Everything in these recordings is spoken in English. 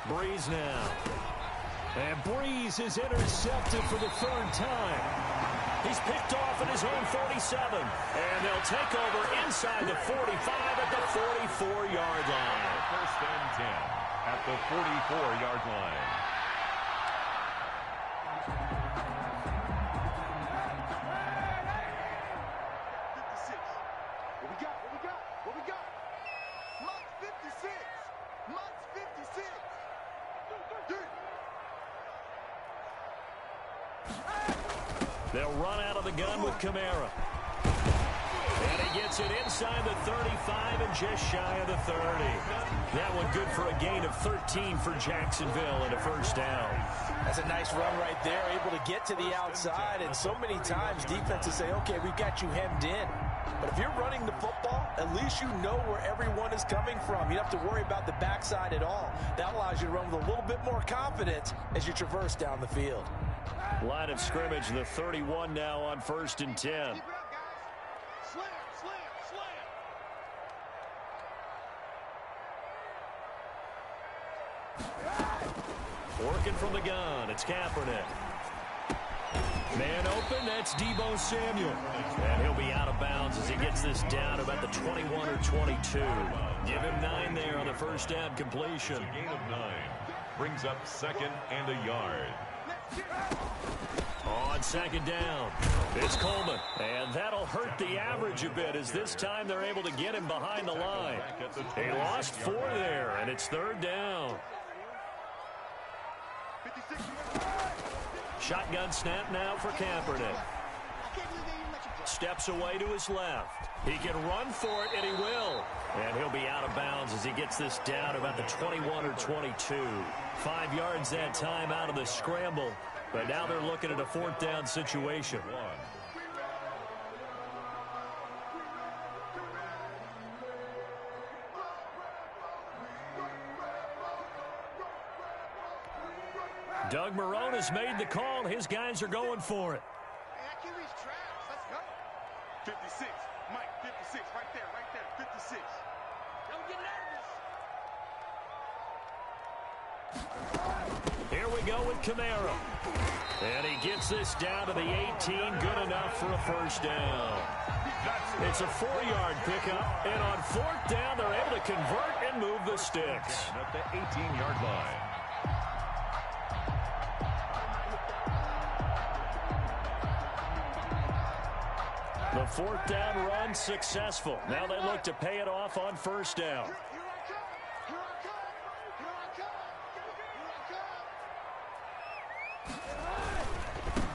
Breeze now. And Breeze is intercepted for the third time. He's picked off at his own 47. And they'll take over inside the 45 at the 44-yard line. First and 10 at the 44-yard line. They'll run out of the gun with Kamara. And he gets it inside the 35 and just shy of the 30. That one good for a gain of 13 for Jacksonville and a first down. That's a nice run right there, able to get to the outside. And so many times defenses say, okay, we've got you hemmed in. But if you're running the football, at least you know where everyone is coming from. You don't have to worry about the backside at all. That allows you to run with a little bit more confidence as you traverse down the field. Line of scrimmage, the 31 now on first and 10. Working from the gun, it's Kaepernick. Man open, that's Deebo Samuel. And he'll be out of bounds as he gets this down about the 21 or 22. Give him 9 there on the first down completion. A gain of 9. Brings up second and a yard. On second down, it's Coleman. And that'll hurt the average a bit as this time they're able to get him behind the line. He lost 4 there, and it's third down. Shotgun snap now for Kaepernick. Steps away to his left. He can run for it, and he will. And he'll be out of bounds as he gets this down about the 21 or 22. 5 yards that time out of the scramble. But now they're looking at a fourth down situation. Doug Marrone has made the call. His guys are going for it. Hey, that QB's trash. Let's go. 56. Mike, 56. Right there. 56. Don't get nervous. Here we go with Kamara. And he gets this down to the 18. Good enough for a first down. It's a 4-yard pickup. And on fourth down, they're able to convert and move the sticks. At the 18-yard line. The fourth down run successful. Now they look to pay it off on first down.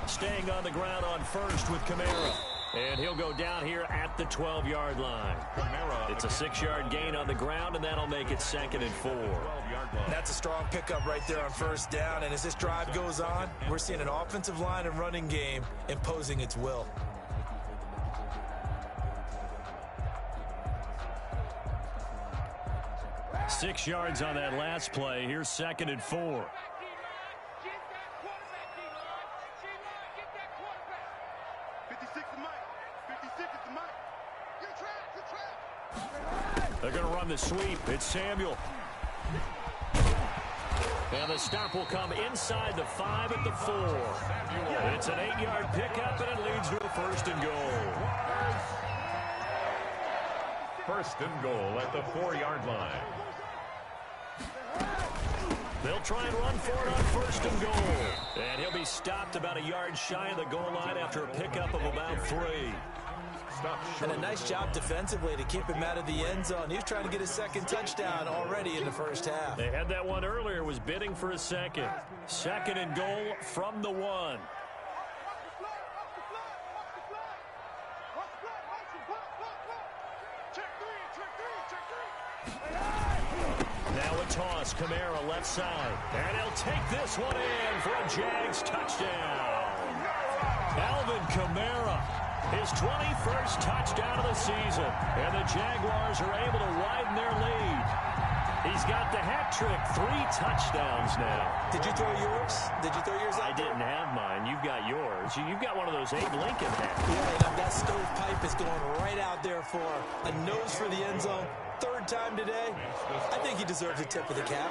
Staying on the ground on first with Kamara. And he'll go down here at the 12-yard line. It's a 6-yard gain on the ground, and that'll make it second and 4. That's a strong pickup right there on first down. And as this drive goes on, we're seeing an offensive line and running game imposing its will. Six yards on that last play. Here's second and 4. They're going to run the sweep. It's Samuel. And the stop will come inside the 5 at the 4. It's an 8-yard pickup, and it leads to a first and goal. First and goal at the 4-yard line. They'll try and run for it on first and goal. And he'll be stopped about a yard shy of the goal line after a pickup of about 3. And a nice job defensively to keep him out of the end zone. He was trying to get his second touchdown already in the first half. They had that one earlier, was bidding for a second. Second and goal from the 1. Now a toss, Kamara left side. And he'll take this one in for a Jags touchdown. Alvin Kamara, his 21st touchdown of the season. And the Jaguars are able to widen their lead. He's got the hat trick, 3 touchdowns now. Did you throw yours? Did you throw yours out? I didn't have mine. You've got yours. You've got one of those Abe Lincoln hats. Yeah, that stovepipe is going right out there for a nose for the end zone. third time today. I think he deserves a tip of the cap.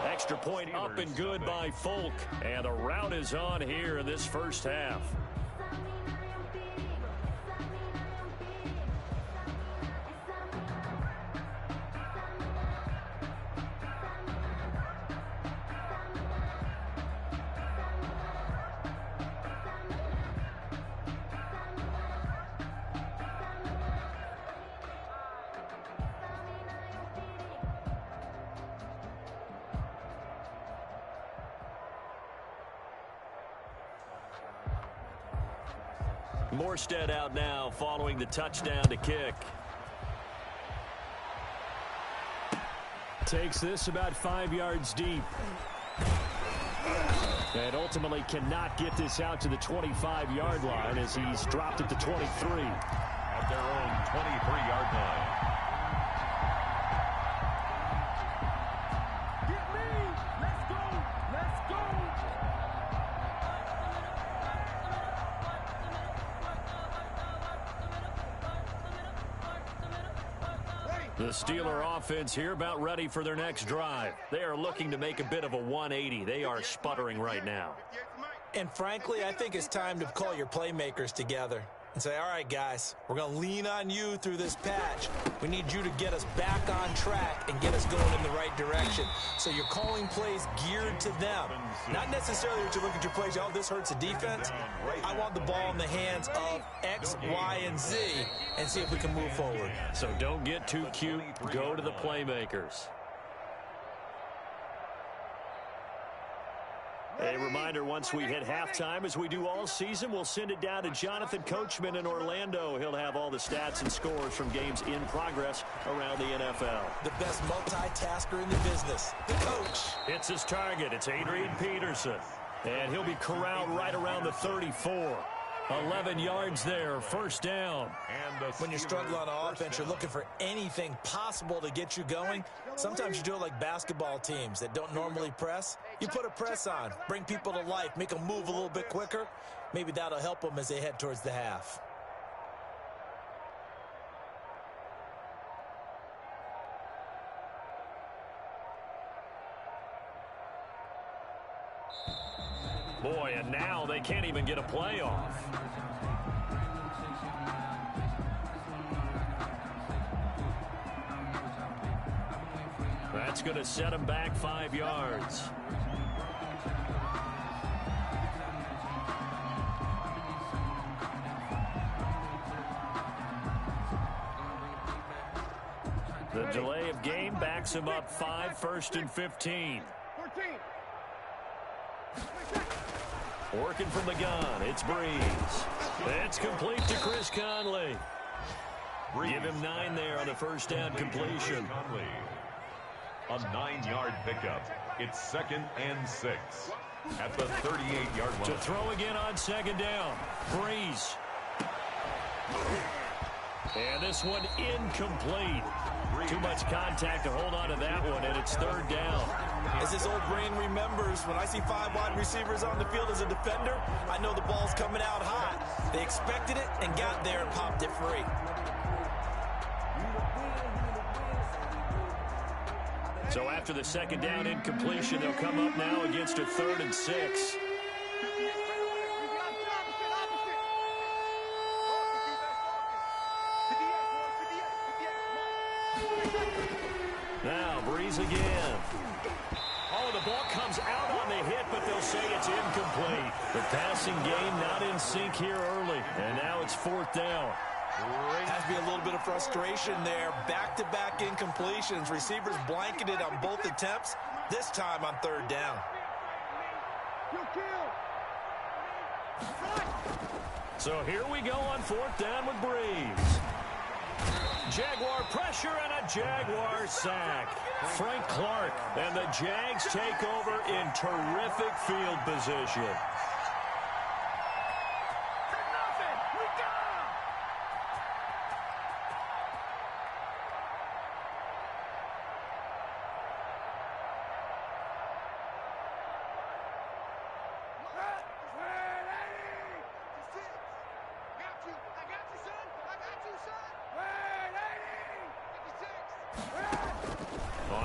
Extra point up and good by Folk. And the rout is on here in this first half. Morstead out now following the touchdown to kick. Takes this about 5 yards deep. And ultimately cannot get this out to the 25-yard line as he's dropped at the 23. At their own 23-yard line. The Steeler offense here about ready for their next drive. They are looking to make a bit of a 180. They are sputtering right now. And frankly, I think it's time to call your playmakers together and say, all right, guys, we're going to lean on you through this patch. We need you to get us back on track and get us going in the right direction. So you're calling plays geared to them. Not necessarily to look at your plays, oh, this hurts the defense. I want the ball in the hands of X, Y, and Z and see if we can move forward. So don't get too cute. Go to the playmakers. A reminder, once we hit halftime, as we do all season, we'll send it down to Jonathan Coachman in Orlando. He'll have all the stats and scores from games in progress around the NFL. The best multitasker in the business, the coach. It's his target. It's Adrian Peterson. And he'll be corralled right around the 34. 11 yards there, first down. When you struggle on offense, you're looking for anything possible to get you going. Sometimes you do it like basketball teams that don't normally press. You put a press on, bring people to life, make them move a little bit quicker. Maybe that'll help them as they head towards the half. Boy, and now they can't even get a play off. That's going to set him back 5 yards. The delay of game backs him up 5, 1st and 15. Working from the gun, it's Breeze. It's complete to Chris Conley. Give him 9 there on the first down completion. A 9-yard pickup. It's 2nd and 6 at the 38-yard line. To throw again on 2nd down. Breeze. And this one incomplete. Too much contact to hold on to that one, and it's 3rd down. As this old brain remembers, when I see 5 wide receivers on the field as a defender, I know the ball's coming out hot. They expected it and got there and popped it free. So after the 2nd down incompletion, they'll come up now against a 3rd and 6. Now Breeze again. Oh, the ball comes out on the hit, but they'll say it's incomplete. The passing game not in sync here early, and now it's 4th down. Has to be a little bit of frustration there. Back-to-back incompletions. Receivers blanketed on both attempts, this time on 3rd down. So here we go on 4th down with Breeze. Jaguar pressure and a Jaguar sack. Frank Clark, and the Jags take over in terrific field position.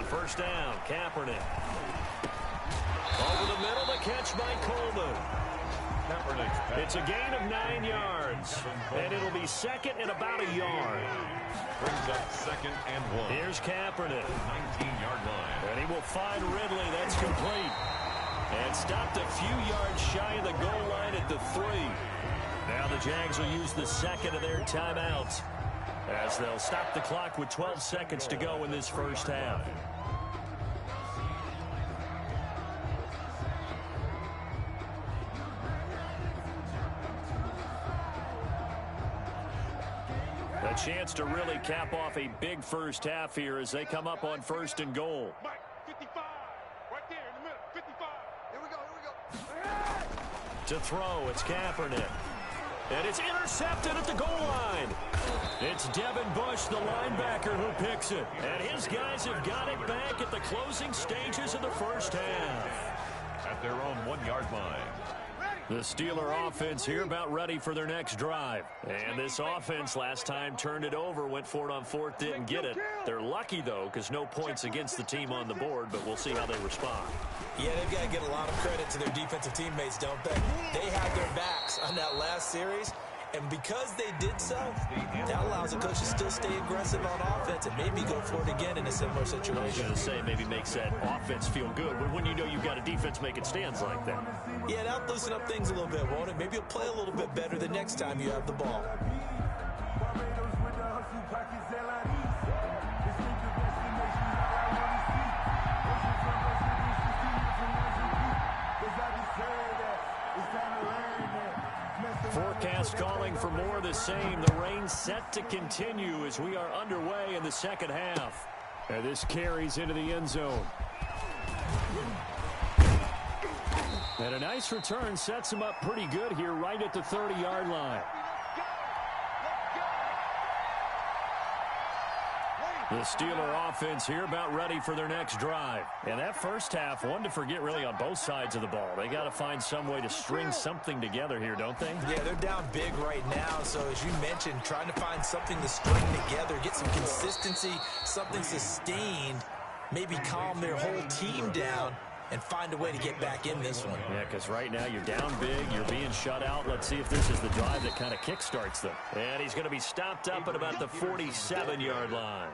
First down, Kaepernick. Over the middle, the catch by Coleman. It's a gain of 9 yards, and it'll be second and about a yard. Brings up 2nd and 1. Here's Kaepernick. 19-yard line. And he will find Ridley. That's complete. And stopped a few yards shy of the goal line at the 3. Now the Jags will use the second of their timeouts as they'll stop the clock with 12 seconds to go in this first half. A chance to really cap off a big first half here as they come up on 1st and goal. Mike, 55. Right there in the middle. 55. Here we go. To throw, it's Kaepernick. And it's intercepted at the goal line. It's Devin Bush, the linebacker, who picks it. And his guys have got it back at the closing stages of the first half. At their own 1-yard line. The Steeler offense here about ready for their next drive. And this offense last time turned it over, went for it on 4th, didn't get it. They're lucky, though, because no points against the team on the board, but we'll see how they respond. Yeah, they've got to get a lot of credit to their defensive teammates, don't they? They had their backs on that last series, and because they did so, that allows the coach to still stay aggressive on offense and maybe go for it again in a similar situation. I was going to say, maybe makes that offense feel good, but when you know you've got a defense making stands like that. Yeah, that'll loosen up things a little bit, won't it? Maybe you'll play a little bit better the next time you have the ball. Forecast calling for more of the same. The rain set to continue as we are underway in the second half. And this carries into the end zone. And a nice return sets him up pretty good here right at the 30-yard line. The Steeler offense here about ready for their next drive. And that first half, one to forget really on both sides of the ball. They got to find some way to string something together here, don't they? Yeah, they're down big right now. So as you mentioned, trying to find something to string together, get some consistency, something sustained, maybe calm their whole team down and find a way to get back in this one. Yeah, because right now you're down big, you're being shut out. Let's see if this is the drive that kind of kickstarts them. And he's going to be stopped up at about the 47-yard line.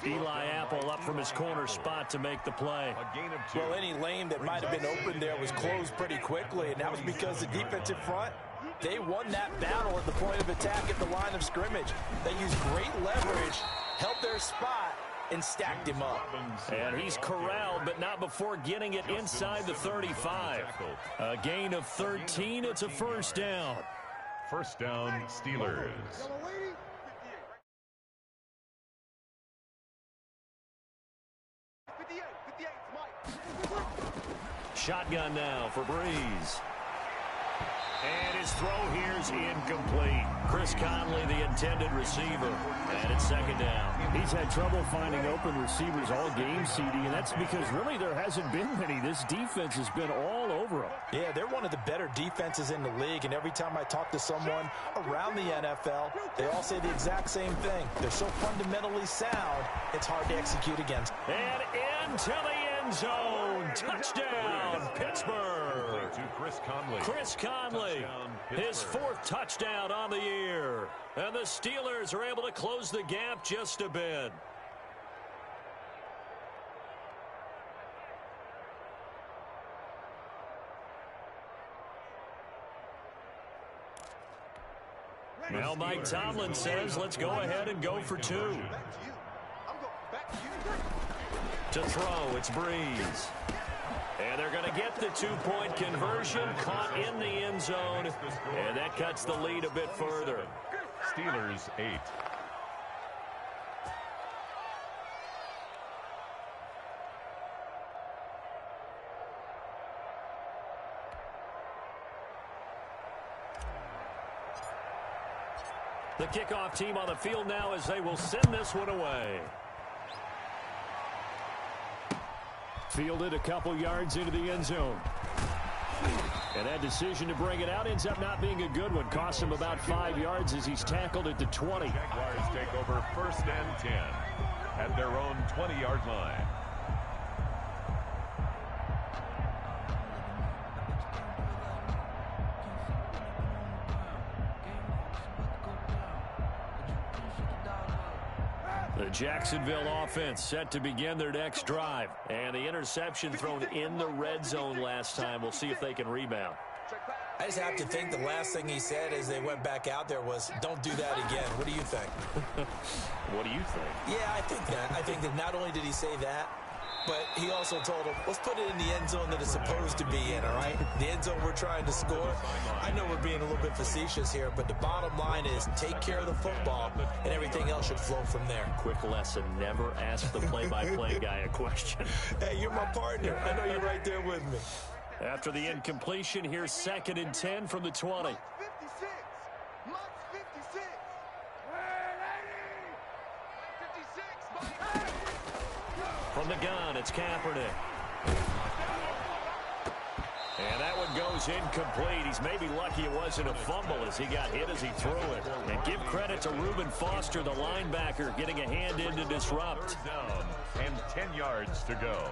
Eli Apple up from his corner spot to make the play. A gain of 2. Well, any lane that might have been open there was closed pretty quickly, and that was because the defensive front, they won that battle at the point of attack at the line of scrimmage. They used great leverage, held their spot, and stacked him up. And he's corralled, but not before getting it inside the 35. A gain of 13. It's a first down. First down, Steelers. Shotgun now for Breeze. And his throw here's incomplete. Chris Conley, the intended receiver. And it's second down. He's had trouble finding open receivers all game, CD, and that's because really there hasn't been many. This defense has been all over him. Yeah, they're one of the better defenses in the league, and every time I talk to someone around the NFL, they all say the exact same thing. They're so fundamentally sound, it's hard to execute against. And into the end zone. Touchdown, Pittsburgh. To Chris Conley. Chris Conley, his 4th touchdown on the year. And the Steelers are able to close the gap just a bit. Now Mike Tomlin says, let's go ahead and go for 2. To throw, it's Breeze. And they're going to get the 2-point conversion, caught in the end zone, and that cuts the lead a bit further. Steelers 8. The kickoff team on the field now as they will send this one away. Fielded a couple yards into the end zone. And that decision to bring it out ends up not being a good one. Costs him about 5 yards as he's tackled at the 20. Jaguars take over 1st and 10. at their own 20-yard line. The Jacksonville offense set to begin their next drive. And the interception thrown in the red zone last time. We'll see if they can rebound. I just have to think the last thing he said as they went back out there was, don't do that again. What do you think? What do you think? Yeah, I think that. I think that not only did he say that, but he also told him, let's put it in the end zone that it's supposed to be in, all right? The end zone we're trying to score. I know we're being a little bit facetious here, but the bottom line is take care of the football, and everything else should flow from there. Quick lesson, never ask the play-by-play guy a question. Hey, you're my partner. I know you're right there with me. After the incompletion, here's 2nd and 10 from the 20. 56. Mike 56. 56. From the gun, it's Kaepernick. And that one goes incomplete. He's maybe lucky it wasn't a fumble as he got hit as he threw it. And give credit to Reuben Foster, the linebacker, getting a hand in to disrupt. Third down and 10 yards to go.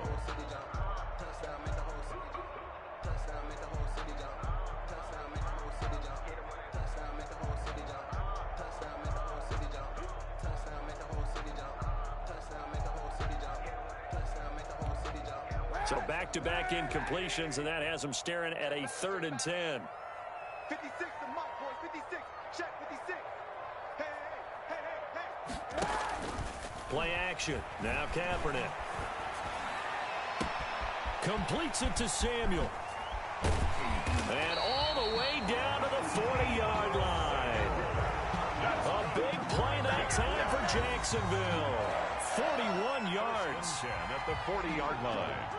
So back-to-back incompletions, and that has them staring at a 3rd and 10. 56 to Mike, boys. 56. Check 56. Hey, hey, hey, hey, hey. Play action. Now Kaepernick. Completes it to Samuel. And all the way down to the 40-yard line. A big play that time for Jacksonville. 41 yards. At the 40-yard line.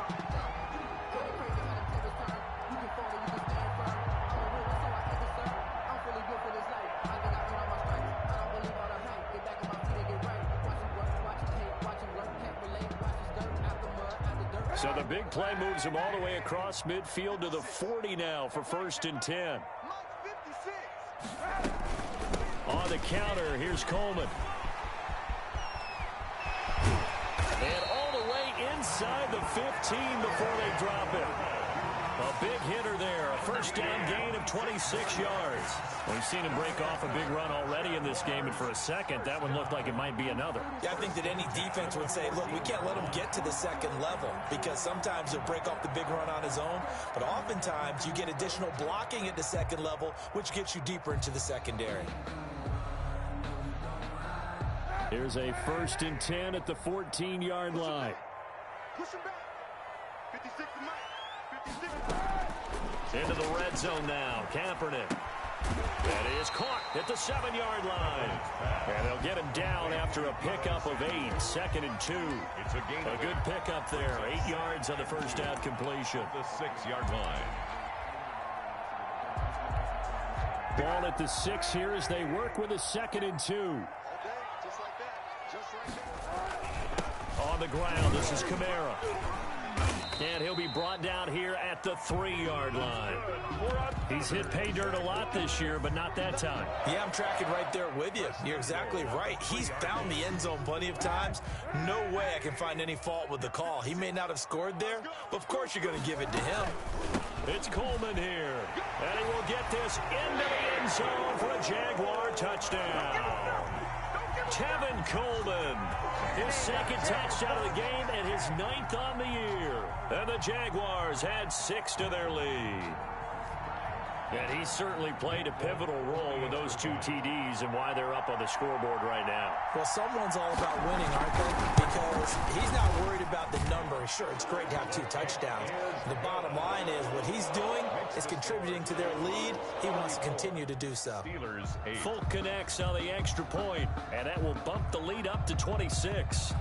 So the big play moves him all the way across midfield to the 40 now for 1st and 10. On the counter, here's Coleman. And all the way inside the 15 before they drop it. A big hitter there. A 1st down gain of 26 yards. We've seen him break off a big run already in this game, and for a second, that one looked like it might be another. Yeah, I think that any defense would say, look, we can't let him get to the 2nd level because sometimes he'll break off the big run on his own, but oftentimes you get additional blocking at the 2nd level, which gets you deeper into the secondary. Here's a 1st and 10 at the 14-yard line. Push him back. 56 to Mike. 56. Into the red zone now. Kaepernick. That is caught at the 7-yard line. And they'll get him down after a pickup of 8. 2nd and 2. It's a gain. A good pickup there. 8 yards on the 1st down completion. The 6-yard line. Ball at the 6 here as they work with a 2nd and 2. Just like that. Just like that. On the ground, this is Kamara. And he'll be brought down here at the 3-yard line. He's hit pay dirt a lot this year, but not that time. Yeah, I'm tracking right there with you. You're exactly right. He's found the end zone plenty of times. No way I can find any fault with the call. He may not have scored there, but of course you're going to give it to him. It's Coleman here. And he will get this into the end zone for a Jaguar touchdown. Tevin Coleman, his 2nd touchdown of the game and his 9th on the year. And the Jaguars add 6 to their lead. And he certainly played a pivotal role with those 2 TDs and why they're up on the scoreboard right now. Well, someone's all about winning, aren't they? Because he's not worried about the number. Sure, it's great to have 2 touchdowns. The bottom line is what he's doing is contributing to their lead. He wants to continue to do so. Steelers 8. Folk connects on the extra point, and that will bump the lead up to 26.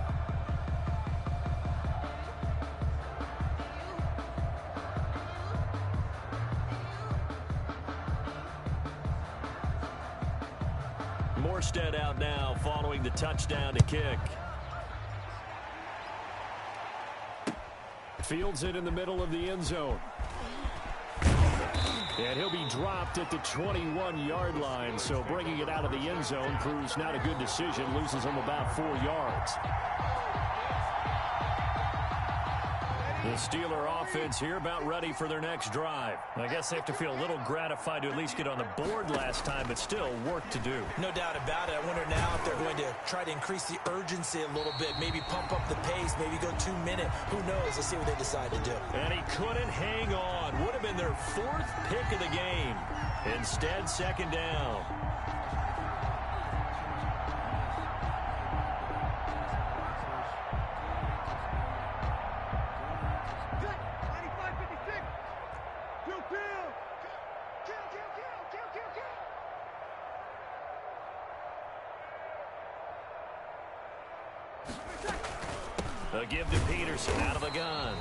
Morstead out now following the touchdown to kick. Fields it in the middle of the end zone. And he'll be dropped at the 21-yard line. So bringing it out of the end zone proves not a good decision. Loses him about 4 yards. The Steeler offense here about ready for their next drive. I guess they have to feel a little gratified to at least get on the board last time, but still work to do. No doubt about it. I wonder now if they're going to try to increase the urgency a little bit, maybe pump up the pace, maybe go 2-minute. Who knows? Let's see what they decide to do. And he couldn't hang on. Would have been their 4th pick of the game. Instead, 2nd down. A give to Peterson out of the gun.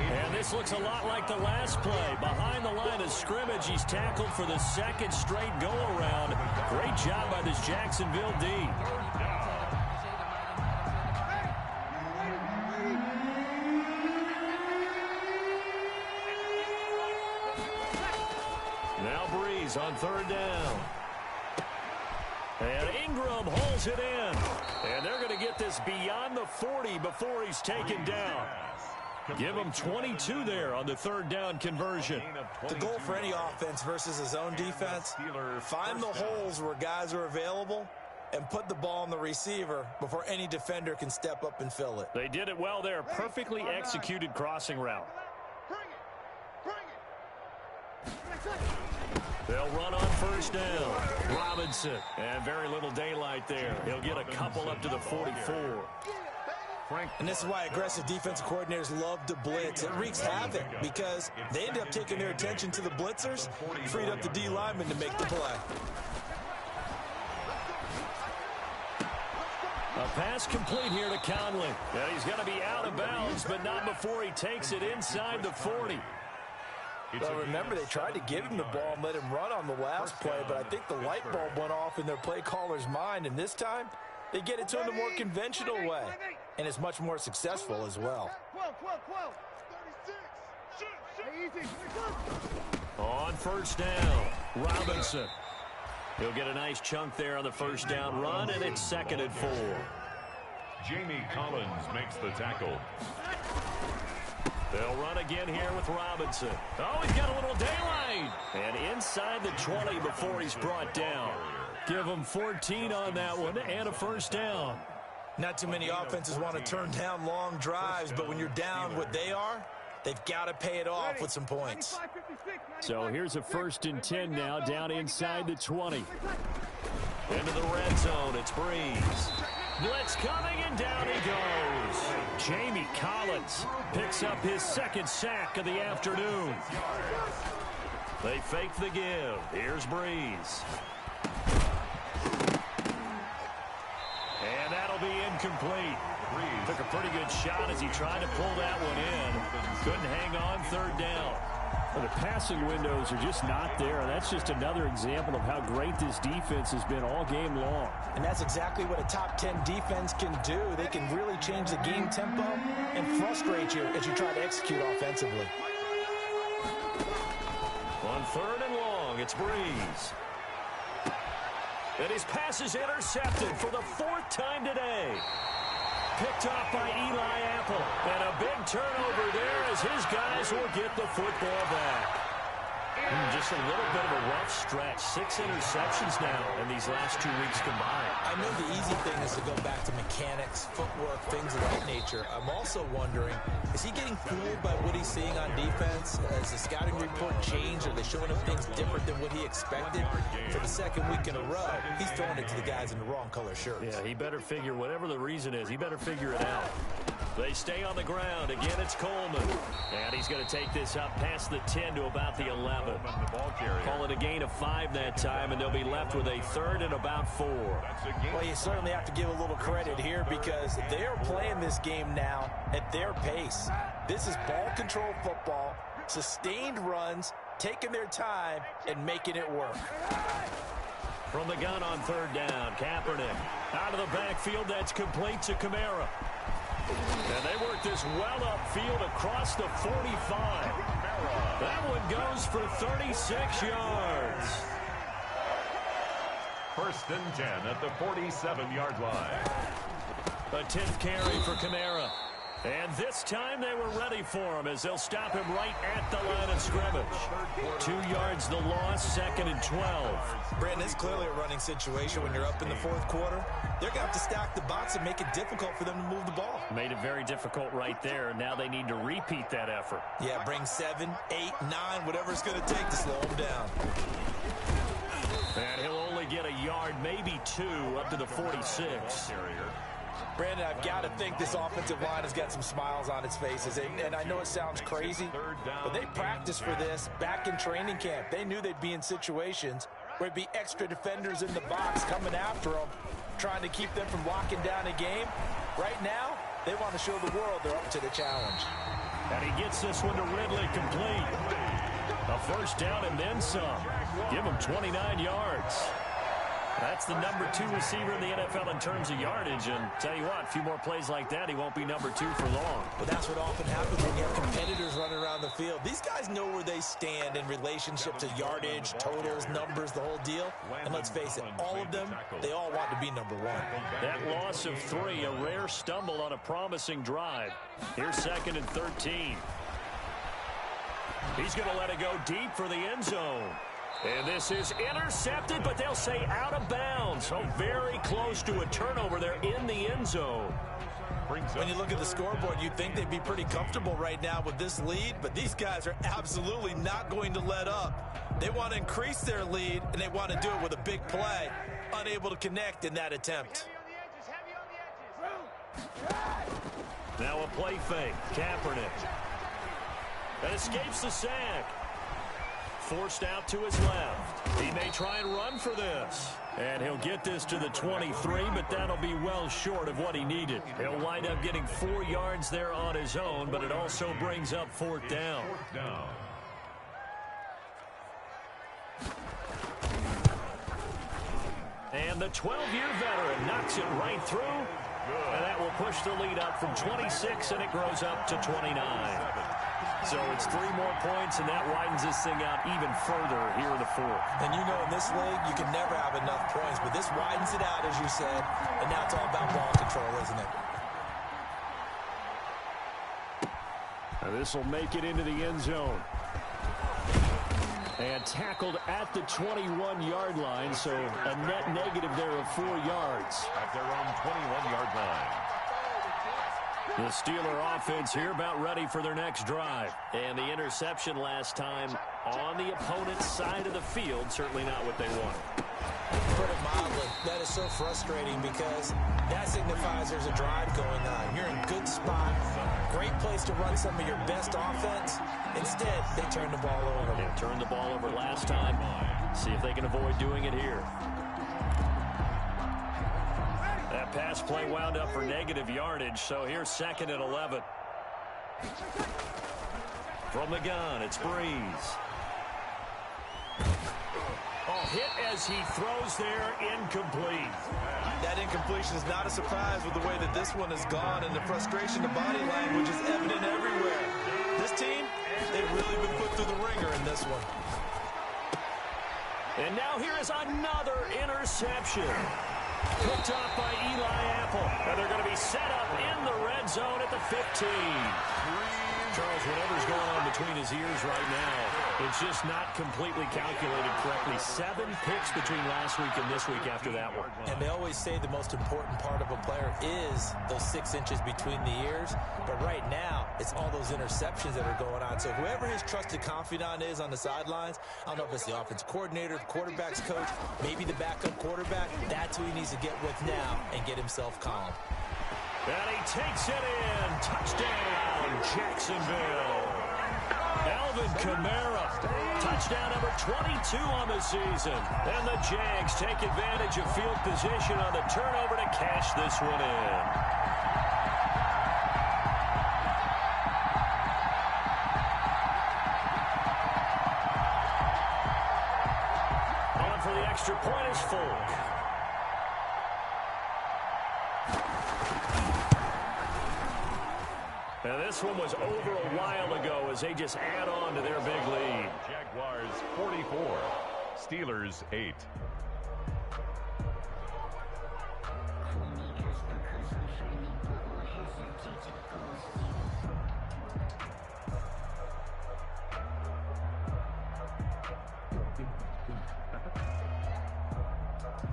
And this looks a lot like the last play. Behind the line of scrimmage, he's tackled for the 2nd straight go-around. Great job by this Jacksonville D. Now Breeze on 3rd down. And Ingram holds it in. And they're going to get this beyond the 40 before he's taken down. Give him 22 there on the 3rd down conversion. The goal for any offense versus his own defense, find the holes where guys are available and put the ball on the receiver before any defender can step up and fill it. They did it well there. Perfectly executed crossing route. They'll run on 1st down. Robinson. And very little daylight there. He'll get a couple up to the 44. And this is why aggressive defensive coordinators love to blitz. It wreaks havoc because they end up taking their attention to the blitzers, freed up the D lineman to make the play. A pass complete here to Conley. Now he's going to be out of bounds, but not before he takes it inside the 40. Well, remember, they tried to give him the ball and let him run on the last play, but I think the light bulb went off in their play caller's mind, and this time they get it to him the more conventional way, and it's much more successful as well. 36. On 1st down, Robinson. He'll get a nice chunk there on the 1st down run, and it's 2nd and 4. Jamie Collins makes the tackle. They'll run again here with Robinson. Oh, he's got a little daylight. And inside the 20 before he's brought down. Give him 14 on that one and a 1st down. Not too many offenses want to turn down long drives, but when you're down what they are, they've got to pay it off with some points. So here's a 1st and 10 now down inside the 20. Into the red zone, it's Breeze. Blitz coming, and down he goes. Jamie Collins picks up his 2nd sack of the afternoon. They fake the give. Here's Breeze. And that'll be incomplete. Took a pretty good shot as he tried to pull that one in. Couldn't hang on 3rd down. Well, the passing windows are just not there. That's just another example of how great this defense has been all game long. And that's exactly what a top 10 defense can do. They can really change the game tempo and frustrate you as you try to execute offensively. On 3rd and long, it's Breeze. And his pass is intercepted for the 4th time today. Picked off by Eli Apple. And a big turnover there as his guys will get the football back. Just a little bit of a rough stretch. 6 interceptions now in these last 2 weeks combined. I know the easy thing is to go back to mechanics, footwork, things of that nature. I'm also wondering, is he getting fooled by what he's seeing on defense? Has the scouting report changed? Are they showing him things different than what he expected? For the 2nd week in a row, he's throwing it to the guys in the wrong color shirts. Yeah, he better figure, whatever the reason is, he better figure it out. They stay on the ground. Again, it's Coleman. And he's going to take this up past the 10 to about the 11. Call it a gain of 5 that time, and they'll be left with a 3rd and about 4. Well, you certainly have to give a little credit here because they are playing this game now at their pace. This is ball control football, sustained runs, taking their time, and making it work. From the gun on 3rd down, Kaepernick. Out of the backfield, that's complete to Kamara. And they work this well upfield across the 45. That one goes for 36 yards. 1st and 10 at the 47-yard line. A 10th carry for Kamara. And this time they were ready for him as they'll stop him right at the line of scrimmage. 2 yards the loss, 2nd and 12. Brandon, it's clearly a running situation when you're up in the 4th quarter. They're going to have to stack the box and make it difficult for them to move the ball. Made it very difficult right there. Now they need to repeat that effort. Yeah, bring 7, 8, 9, whatever it's going to take to slow him down. And he'll only get a yard, maybe 2, up to the 46. Brandon, I've got to think this offensive line has got some smiles on its faces. And I know it sounds crazy, but they practiced for this back in training camp. They knew they'd be in situations where there'd be extra defenders in the box coming after them, trying to keep them from locking down a game. Right now, they want to show the world they're up to the challenge. And he gets this one to Ridley complete. A 1st down and then some. Give him 29 yards. That's the number 2 receiver in the NFL in terms of yardage. And tell you what, a few more plays like that, he won't be number 2 for long. But that's what often happens when you have competitors running around the field. These guys know where they stand in relationship to yardage, totals, numbers, the whole deal. And let's face it, all of them, they all want to be number 1. That loss of 3, a rare stumble on a promising drive. Here's 2nd and 13. He's going to let it go deep for the end zone. And this is intercepted, but they'll say out of bounds. So very close to a turnover there in the end zone. When you look at the scoreboard, you'd think they'd be pretty comfortable right now with this lead, but these guys are absolutely not going to let up. They want to increase their lead, and they want to do it with a big play. Unable to connect in that attempt. Now a play fake. Kaepernick. That escapes the sack. Forced out to his left. He may try and run for this. And he'll get this to the 23, but that'll be well short of what he needed. He'll wind up getting 4 yards there on his own, but it also brings up 4th down. And the 12-year veteran knocks it right through. And that will push the lead up from 26, and it grows up to 29. So it's 3 more points, and that widens this thing out even further here in the 4th. And you know in this league, you can never have enough points, but this widens it out, as you said, and now it's all about ball control, isn't it? Now this will make it into the end zone. And tackled at the 21-yard line, so a net negative there of 4 yards. At their own 21-yard line. The Steeler offense here about ready for their next drive. And the interception last time on the opponent's side of the field, certainly not what they wanted. Put it mildly, that is so frustrating because that signifies there's a drive going on. You're in a good spot, great place to run some of your best offense. Instead, they turn the ball over. They turned the ball over last time. See if they can avoid doing it here. That pass play wound up for negative yardage, so here's 2nd and 11. From the gun, it's Breeze. Oh, hit as he throws there, incomplete. That incompletion is not a surprise with the way that this one has gone, and the frustration, the body language is evident everywhere. This team, they've really been put through the ringer in this one. And now here is another interception. Picked off by Eli Apple. And they're going to be set up in the red zone at the 15. Charles, whatever's going on between his ears right now, it's just not completely calculated correctly. 7 picks between last week and this week after that one. And they always say the most important part of a player is those 6 inches between the ears. But right now, it's all those interceptions that are going on. So whoever his trusted confidant is on the sidelines, I don't know if it's the offense coordinator, the quarterback's coach, maybe the backup quarterback, that's who he needs to get with now and get himself calm. And he takes it in. Touchdown, Jacksonville. Alvin Kamara. Touchdown number 22 on the season. And the Jags take advantage of field position on the turnover to cash this one in. On for the extra point is Folk. And this one was over a while ago as they just add on to their big lead. Jaguars 44, Steelers 8.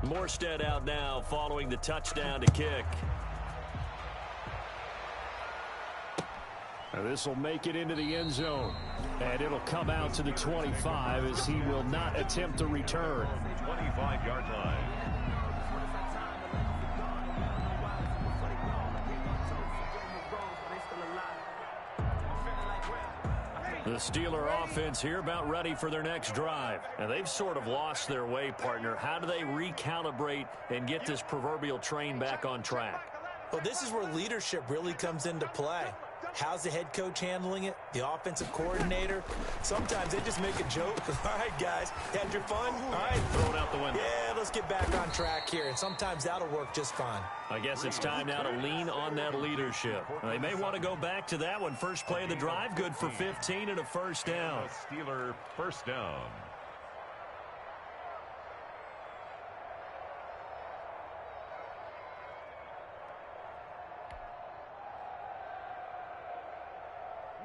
Morstead out now following the touchdown to kick. Now this will make it into the end zone. And it'll come out to the 25 as he will not attempt to return. 25-yard line. The Steeler offense here about ready for their next drive. And they've sort of lost their way, partner. How do they recalibrate and get this proverbial train back on track? Well, this is where leadership really comes into play. How's the head coach handling it? The offensive coordinator? Sometimes they just make a joke. All right, guys, had your fun? All right. Throw it out the window. Yeah, let's get back on track here. And sometimes that'll work just fine. I guess it's time now to lean on that leadership. They may want to go back to that one. First play of the drive, good for 15 and a first down. A Steeler first down.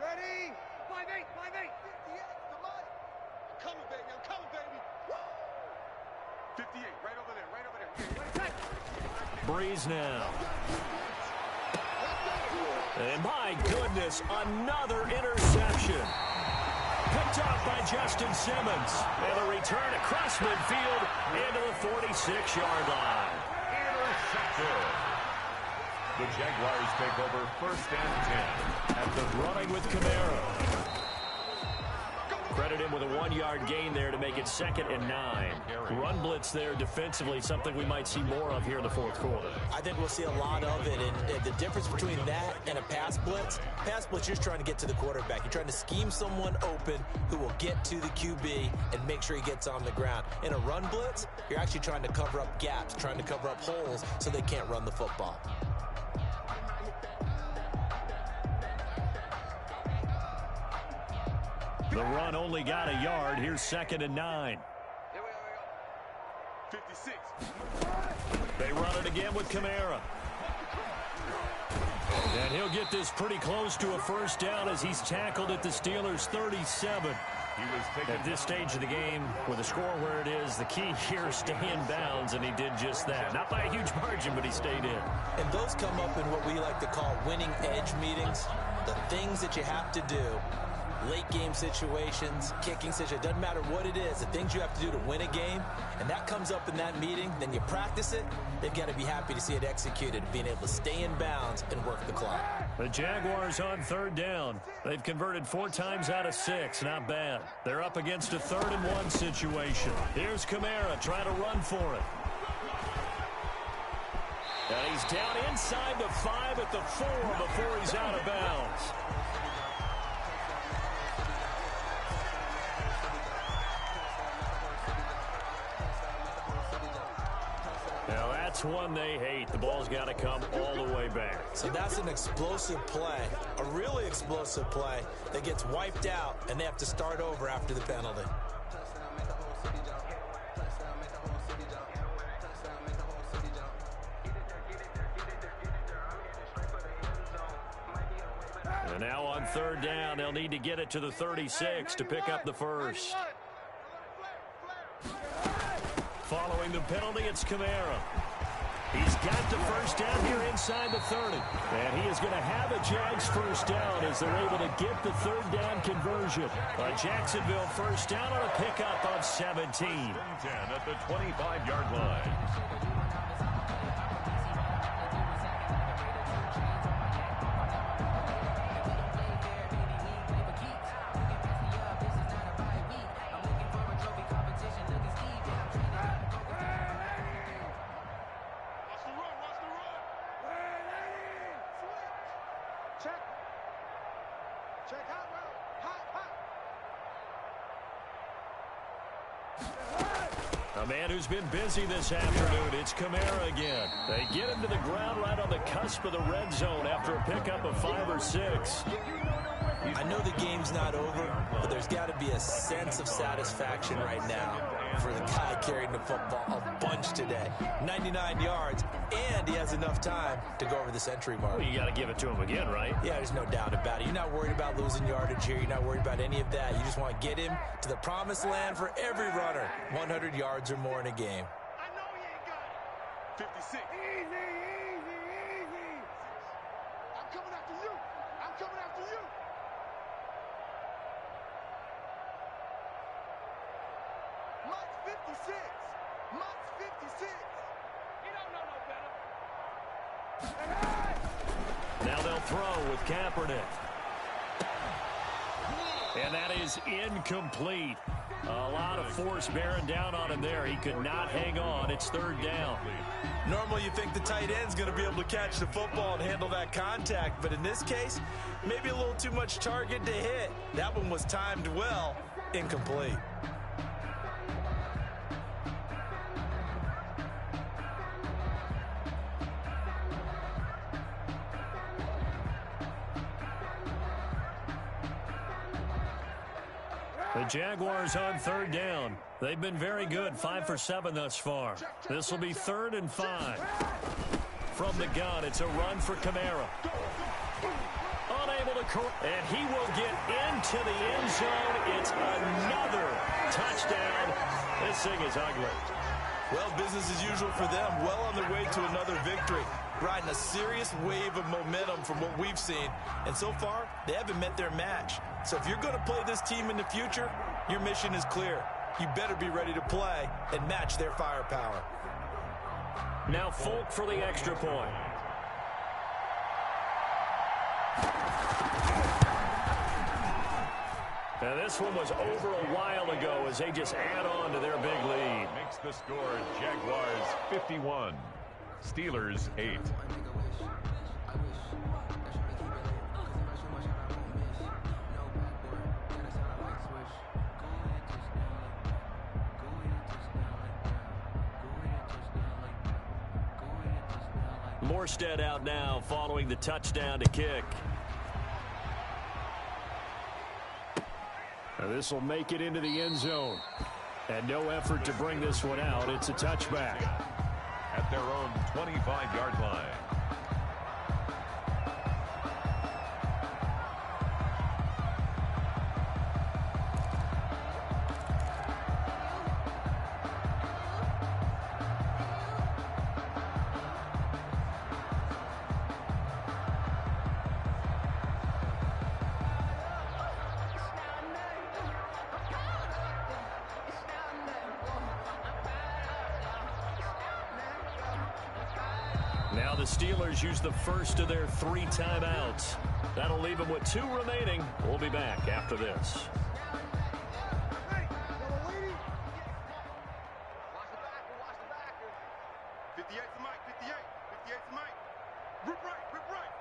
Ready? 5-8, 5-8. 58, the money. I'm coming, baby. I'm coming, baby. Woo! 58, right over there, right over there. Yeah, Breeze now. And my goodness, another interception. Picked off by Justin Simmons. And a return across midfield into the 46-yard line. Intercepted. The Jaguars take over first and 10 at the Running with Kamara. Credit him with a 1-yard gain there to make it 2nd and 9. Run blitz there defensively, something we might see more of here in the fourth quarter. I think we'll see a lot of it, and the difference between that and a pass blitz, you're just trying to get to the quarterback. You're trying to scheme someone open who will get to the QB and make sure he gets on the ground. In a run blitz, you're actually trying to cover up gaps, trying to cover up holes so they can't run the football. The run only got a yard. Here's 2nd and 9. Here we go. 56. They run it again with Kamara. And he'll get this pretty close to a first down as he's tackled at the Steelers' 37. At this stage of the game, with the score where it is, the key here is stay in bounds, and he did just that. Not by a huge margin, but he stayed in. And those come up in what we like to call winning edge meetings. The things that you have to do. Late game situations, kicking situations, doesn't matter what it is, the things you have to do to win a game, and that comes up in that meeting, then you practice it, they've got to be happy to see it executed, being able to stay in bounds and work the clock. The Jaguars on 3rd down. They've converted 4 times out of 6, not bad. They're up against a 3rd and 1 situation. Here's Kamara trying to run for it. And he's down inside the 5 at the 4 before he's out of bounds. Now that's one they hate. The ball's got to come all the way back. So that's an explosive play, a really explosive play that gets wiped out, and they have to start over after the penalty. And now on 3rd down, they'll need to get it to the 36 to pick up the first. Following the penalty, it's Kamara. He's got the first down here inside the 30. And he is going to have a Jags first down as they're able to get the 3rd down conversion. A Jacksonville first down on a pickup of 17. 10 at the 25-yard line. A man who's been busy this afternoon. It's Kamara again. They get him to the ground right on the cusp of the red zone after a pickup of 5 or 6. I know the game's not over, but there's got to be a sense of satisfaction right now for the guy carrying the football a bunch today. 99 yards, and he has enough time to go over the century mark. Well, you got to give it to him again, right? Yeah, there's no doubt about it. You're not worried about losing yardage here. You're not worried about any of that. You just want to get him to the promised land for every runner. 100 yards or more in a game. I know you ain't got it. 56. Easy, easy, easy. I'm coming after you. I'm coming after you. Mike's 56. Mike's 56. You don't know no better. Now they'll throw with Kaepernick. And that is incomplete. A lot of force bearing down on him there. He could not hang on. It's 3rd down. Normally you think the tight end's going to be able to catch the football and handle that contact, but in this case, maybe a little too much target to hit. That one was timed well, incomplete. The Jaguars on 3rd down. They've been very good, 5 for 7 thus far. This will be 3rd and 5. From the gun, it's a run for Kamara. Unable to correct, and he will get into the end zone. It's another touchdown. This thing is ugly. Well, business as usual for them. Well on their way to another victory. Riding a serious wave of momentum from what we've seen. And so far, they haven't met their match. So if you're going to play this team in the future, your mission is clear. You better be ready to play and match their firepower. Now Folk for the extra point. Now this one was over a while ago as they just add on to their big lead. Makes the score Jaguars 51, Steelers 8. Morstead out now following the touchdown to kick. Now this will make it into the end zone. And no effort to bring this one out. It's a touchback. At their own 25-yard line. Now the Steelers use the first of their 3 timeouts. That'll leave them with 2 remaining. We'll be back after this. Watch the backer, watch the backer. 58's Mike, 58. 58's Mike. Rip right, rip right.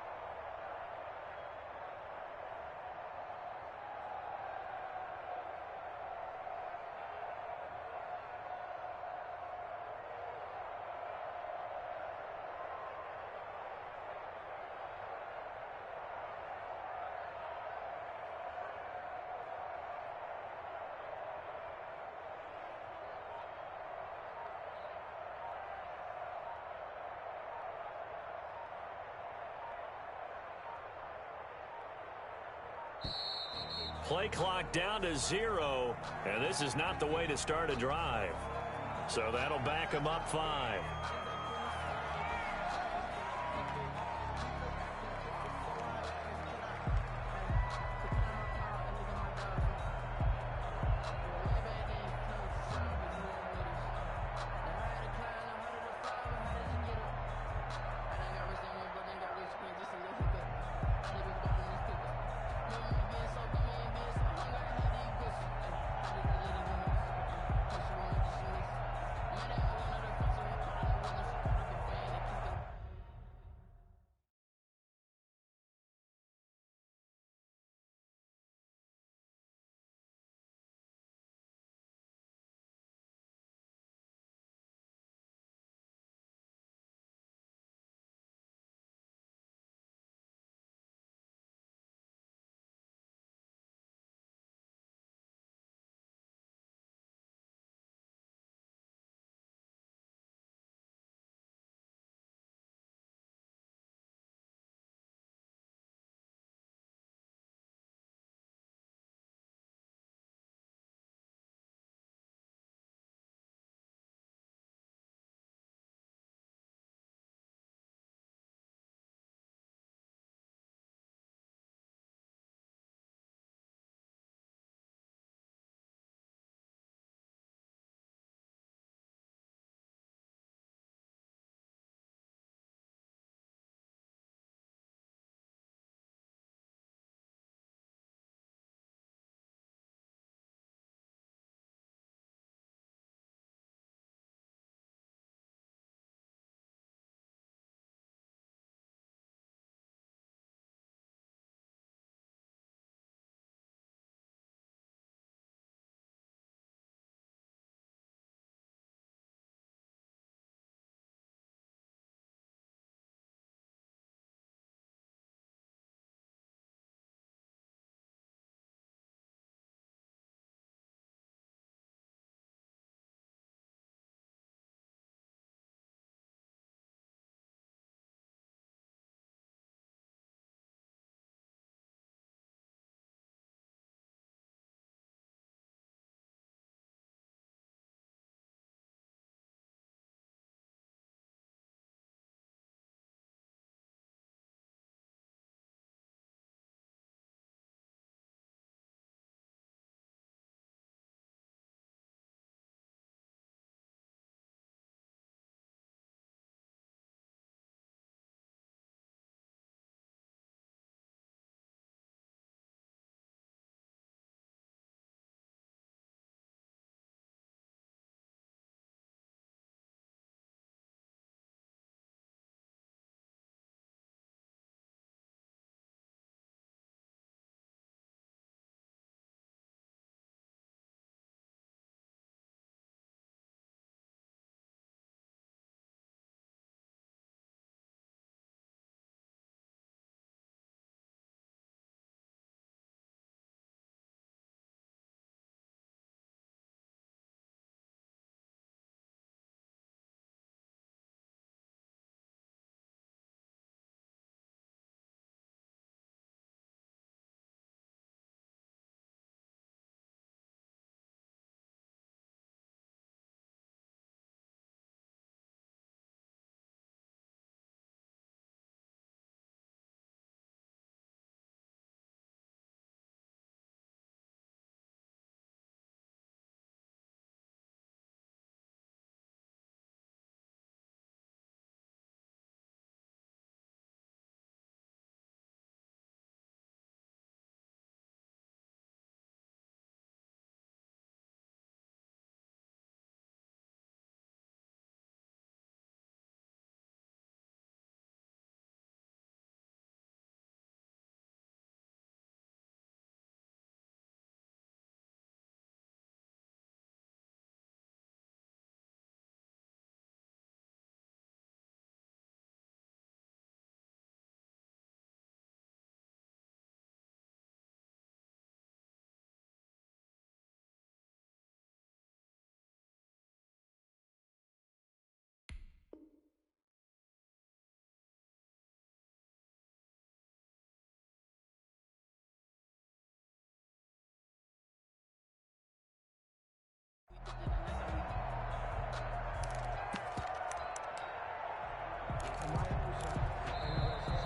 Play clock down to 0, and this is not the way to start a drive. So that'll back them up 5.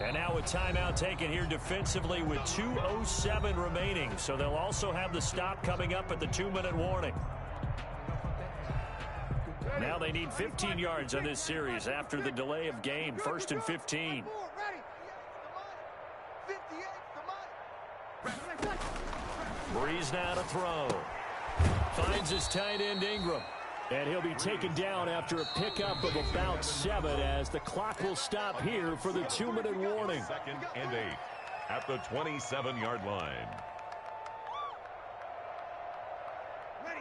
And now a timeout taken here defensively with 2:07 remaining. So they'll also have the stop coming up at the 2-minute warning. Now they need 15 yards on this series after the delay of game. 1st and 15. Breeze now to throw. Finds his tight end Ingram. And he'll be taken down after a pickup of about 7 as the clock will stop here for the 2-minute warning. 2nd and 8 at the 27-yard line.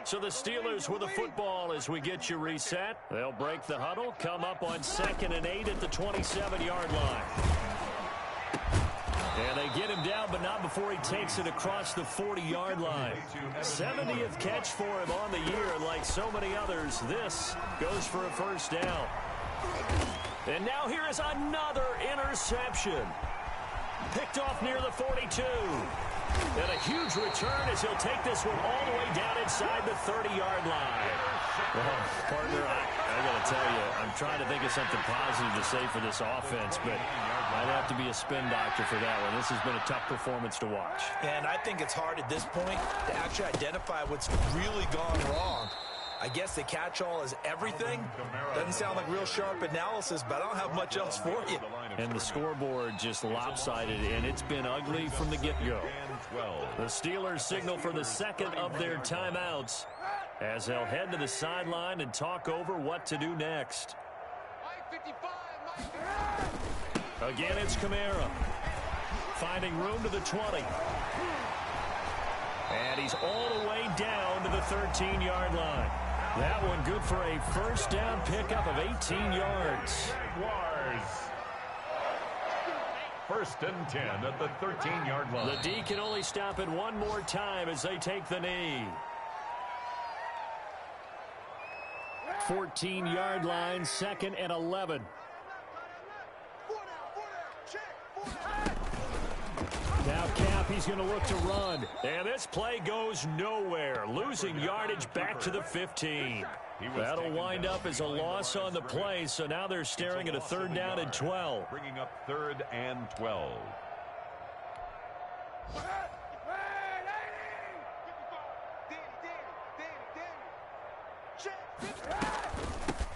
So the Steelers with the football as we get you reset. They'll break the huddle, come up on 2nd and 8 at the 27-yard line. And they get him down, but not before he takes it across the 40-yard line. 70th catch for him on the year, and like so many others, this goes for a first down. And now here is another interception. Picked off near the 42. And a huge return as he'll take this one all the way down inside the 30-yard line. Well, partner, I got to tell you, I'm trying to think of something positive to say for this offense, but I'd have to be a spin doctor for that one. This has been a tough performance to watch. And I think it's hard at this point to actually identify what's really gone wrong. I guess the catch-all is everything. Doesn't sound like real sharp analysis, but I don't have much else for you. And the scoreboard just lopsided, and it's been ugly from the get-go. The Steelers signal for the second of their timeouts as they'll head to the sideline and talk over what to do next. Again, it's Kamara. Finding room to the 20. And he's all the way down to the 13-yard line. That one good for a first down pickup of 18 yards. Jaguars. 1st and 10 at the 13-yard line. The D can only stop it one more time as they take the knee. 14-yard line, 2nd and 11. Now Cap, he's going to look to run. And this play goes nowhere. Losing yardage back to the 15. That'll wind up as a loss on the play, so now they're staring at a 3rd down and 12. Bringing up 3rd and 12.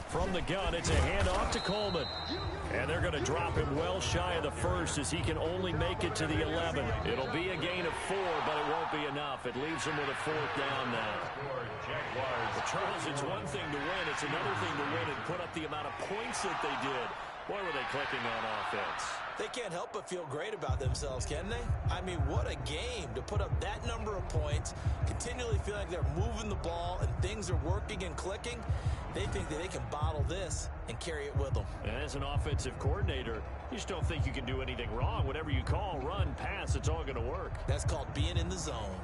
From the gun, it's a handoff to Coleman. And they're going to drop him well shy of the 1st as he can only make it to the 11. It'll be a gain of 4, but it won't be enough. It leaves him with a 4th down now. Well, Charles, it's one thing to win. It's another thing to win and put up the amount of points that they did. Boy, were they clicking on offense. They can't help but feel great about themselves, can they? I mean, what a game to put up that number of points, continually feel like they're moving the ball and things are working and clicking. They think that they can bottle this and carry it with them. And as an offensive coordinator, you just don't think you can do anything wrong. Whatever you call, run, pass, it's all going to work. That's called being in the zone.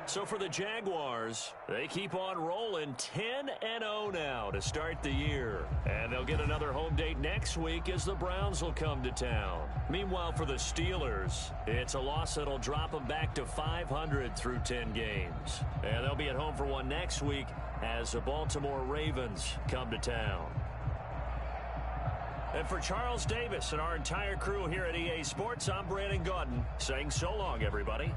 So for the Jaguars, they keep on rolling 10-0 now to start the year. And they'll get another home date next week as the Browns will come to town. Meanwhile, for the Steelers, it's a loss that'll drop them back to 500 through 10 games. And they'll be at home for one next week as the Baltimore Ravens come to town. And for Charles Davis and our entire crew here at EA Sports, I'm Brandon Gaudin saying so long, everybody.